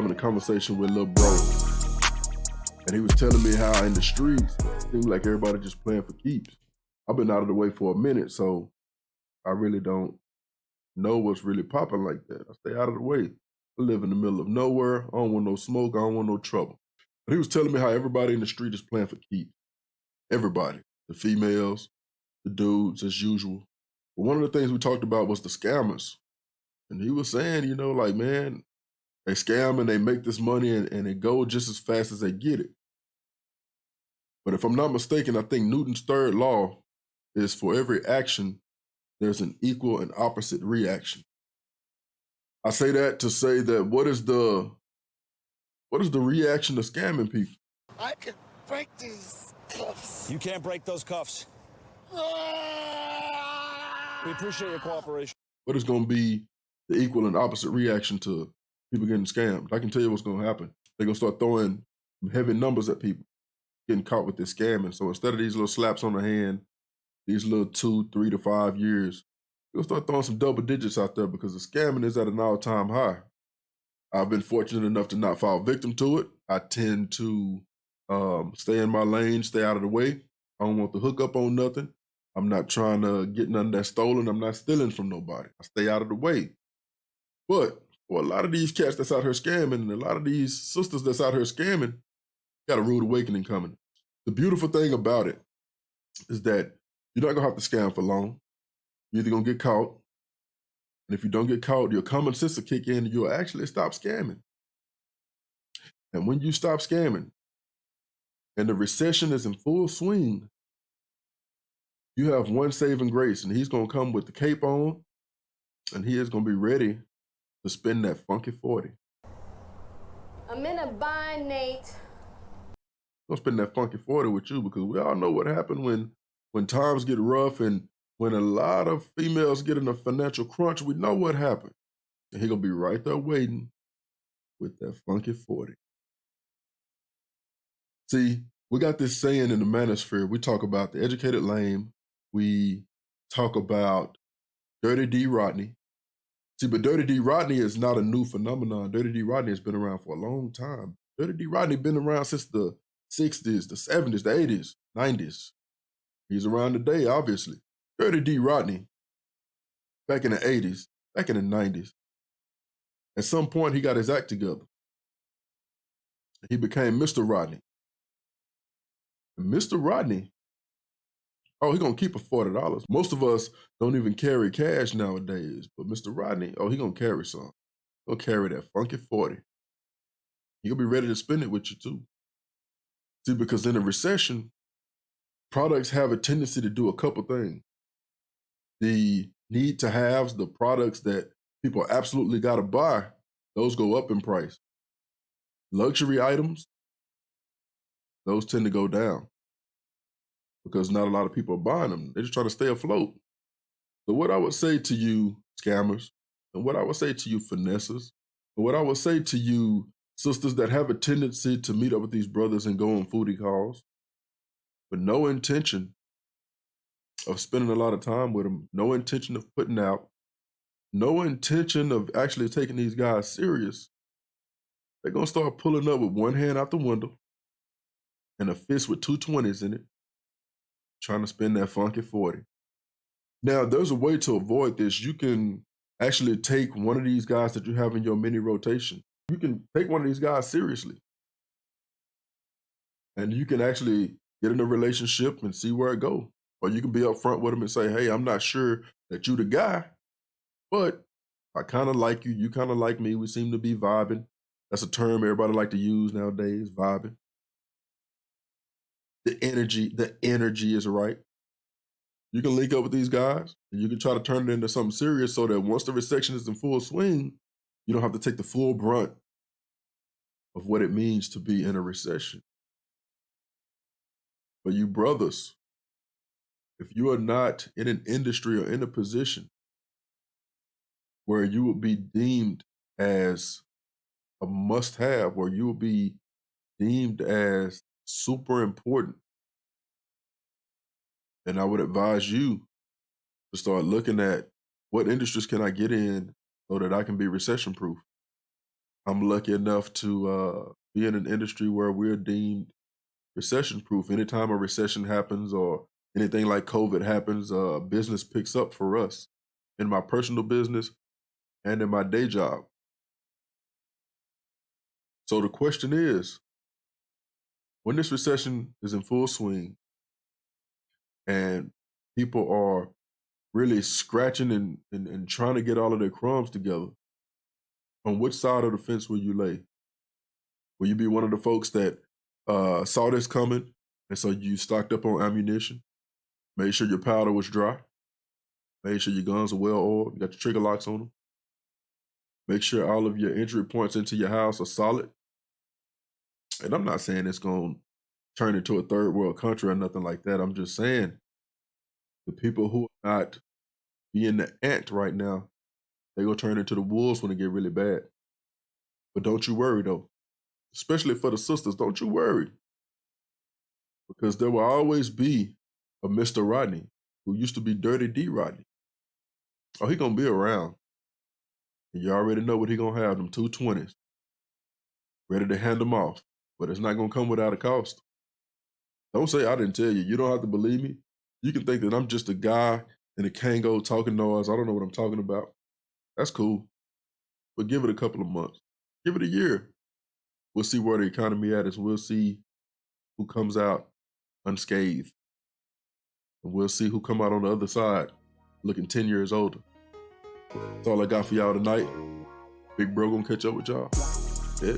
having a conversation with Lil Bro, and he was telling me how in the streets, it seems like everybody just playing for keeps. I've been out of the way for a minute, so I really don't know what's really popping like that. I stay out of the way. I live in the middle of nowhere. I don't want no smoke. I don't want no trouble. But he was telling me how everybody in the street is playing for keeps. Everybody. The females, the dudes, as usual. But one of the things we talked about was the scammers. And he was saying, you know, like, man, they scam and they make this money and it go just as fast as they get it. But if I'm not mistaken, I think Newton's third law is for every action, there's an equal and opposite reaction. I say that to say that what is the reaction to scamming people? I can break these cuffs. You can't break those cuffs. We appreciate your cooperation. What is going to be the equal and opposite reaction to people getting scammed? I can tell you what's going to happen. They're going to start throwing heavy numbers at people getting caught with this scamming. So instead of these little slaps on the hand, these little 2, 3 to 5 years, they'll start throwing some double digits out there because the scamming is at an all-time high. I've been fortunate enough to not fall victim to it. I tend to stay in my lane, stay out of the way. I don't want to hook up on nothing. I'm not trying to get nothing that's stolen. I'm not stealing from nobody. I stay out of the way. But for a lot of these cats that's out here scamming and a lot of these sisters that's out here scamming, got a rude awakening coming. The beautiful thing about it is that you're not going to have to scam for long. You're either going to get caught, and if you don't get caught, your common sense will kick in and you'll actually stop scamming. And when you stop scamming and the recession is in full swing, you have one saving grace, and he's going to come with the cape on, and he is going to be ready to spend that funky 40. I'm in a bind, Nate. I'll spend that funky 40 with you because we all know what happened when times get rough and when a lot of females get in a financial crunch. We know what happened. And he's going to be right there waiting with that funky 40. See, we got this saying in the manosphere. We talk about the educated lame. We talk about Dirty D. Rodney. See, but Dirty D. Rodney is not a new phenomenon. Dirty D. Rodney has been around for a long time. Dirty D. Rodney been around since the 60s, the 70s, the 80s, 90s. He's around today, obviously. Dirty D. Rodney, back in the 80s, back in the 90s, at some point he got his act together. He became Mr. Rodney. And Mr. Rodney, oh, he's going to keep a $40. Most of us don't even carry cash nowadays, but Mr. Rodney, oh, he's going to carry some. He'll carry that funky 40. He'll be ready to spend it with you too. See, because in a recession, products have a tendency to do a couple things. The need to haves, the products that people absolutely got to buy, those go up in price. Luxury items, those tend to go down because not a lot of people are buying them. They're just trying to stay afloat. So what I would say to you scammers, and what I would say to you finesses, and what I would say to you sisters that have a tendency to meet up with these brothers and go on foodie calls with no intention of spending a lot of time with them, no intention of putting out, no intention of actually taking these guys serious, they're going to start pulling up with one hand out the window and a fist with 220s in it, trying to spend that funky 40. Now, there's a way to avoid this. You can actually take one of these guys that you have in your mini rotation. You can take one of these guys seriously. And you can actually get in a relationship and see where it goes. Or you can be upfront with them and say, hey, I'm not sure that you the guy, but I kind of like you. You kind of like me. We seem to be vibing. That's a term everybody like to use nowadays, vibing. The energy is right. You can link up with these guys and you can try to turn it into something serious so that once the recession is in full swing, you don't have to take the full brunt of what it means to be in a recession. But you brothers, if you are not in an industry or in a position where you will be deemed as a must-have, where you will be deemed as super important, and I would advise you to start looking at what industries can I get in so that I can be recession-proof. I'm lucky enough to be in an industry where we're deemed recession proof. Anytime a recession happens or anything like COVID happens, business picks up for us in my personal business and in my day job. So the question is, when this recession is in full swing and people are really scratching and trying to get all of their crumbs together, on which side of the fence will you lay? Will you be one of the folks that saw this coming and so you stocked up on ammunition, made sure your powder was dry, made sure your guns are well oiled, you got your trigger locks on them, make sure all of your entry points into your house are solid? And I'm not saying it's going to turn into a third world country or nothing like that. I'm just saying the people who are not being the ant right now, they're going to turn into the wolves when it get really bad. But don't you worry, though. Especially for the sisters, don't you worry. Because there will always be a Mr. Rodney who used to be Dirty D Rodney. Oh, he going to be around. And you already know what he going to have, them 220s. Ready to hand them off. But it's not going to come without a cost. Don't say I didn't tell you. You don't have to believe me. You can think that I'm just a guy in a Kango talking noise. I don't know what I'm talking about. That's cool. But give it a couple of months. Give it a year. We'll see where the economy at is. We'll see who comes out unscathed. And we'll see who come out on the other side looking 10 years older. That's all I got for y'all tonight. Big bro gonna catch up with y'all. Yeah.